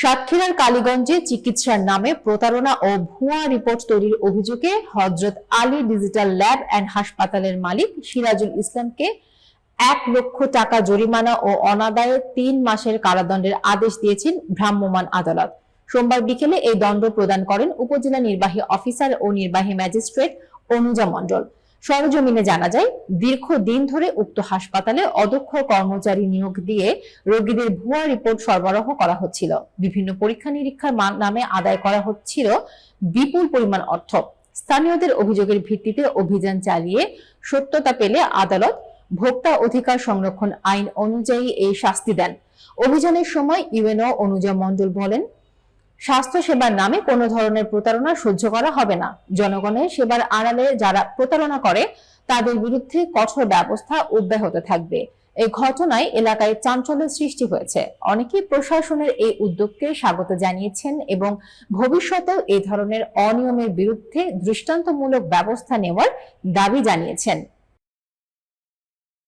সাতক্ষীরার কালীগঞ্জে চিকিৎসার নামে প্রতারণা ও ভুয়া রিপোর্ট তৈরির অভিযোগে হযরত আলী ডিজিটাল ল্যাব অ্যান্ড হাসপাতালের মালিক সিরাজুল ইসলামকে 1,00,000 টাকা জরিমানা ও অনাদায়ে 3 মাসের কারাদণ্ডের আদেশ দিয়েছেন ভ্রাম্যমাণ আদালত। সোমবার বিকেলে এই দণ্ড প্রদান করেন উপজেলা নির্বাহী অফিসার ও নির্বাহী ম্যাজিস্ট্রেট অনুজা মণ্ডল। সরেজমিনে জানা যায়, দীর্ঘদিন ধরে উক্ত হাসপাতালে অদক্ষ কর্মচারী নিয়োগ দিয়ে রোগীদের ভুয়া রিপোর্ট সরবরাহ করা হচ্ছিল। বিভিন্ন পরীক্ষা নিরীক্ষার নামে আদায় করা হচ্ছিল বিপুল পরিমাণ অর্থ। স্থানীয়দের অভিযোগের ভিত্তিতে অভিযান চালিয়ে সত্যতা পেলে আদালত ভোক্তা অধিকার সংরক্ষণ আইন অনুযায়ী এই শাস্তি দেন। অভিযানের সময় ইউএনও অনুজা মণ্ডল বলেন, স্বাস্থ্য সেবার নামে কোনো ধরনের প্রতারণা সহ্য করা হবে না। জনগণের সেবার আড়ালে যারা প্রতারণা করে তাদের বিরুদ্ধে কঠোর ব্যবস্থা অব্যাহত থাকবে। এই ঘটনায় এলাকায় চাঞ্চল্যের সৃষ্টি হয়েছে। অনেকেই প্রশাসনের এই উদ্যোগকে স্বাগত জানিয়েছেন এবং ভবিষ্যতেও এই ধরনের অনিয়মের বিরুদ্ধে দৃষ্টান্তমূলক ব্যবস্থা নেওয়ার দাবি জানিয়েছেন।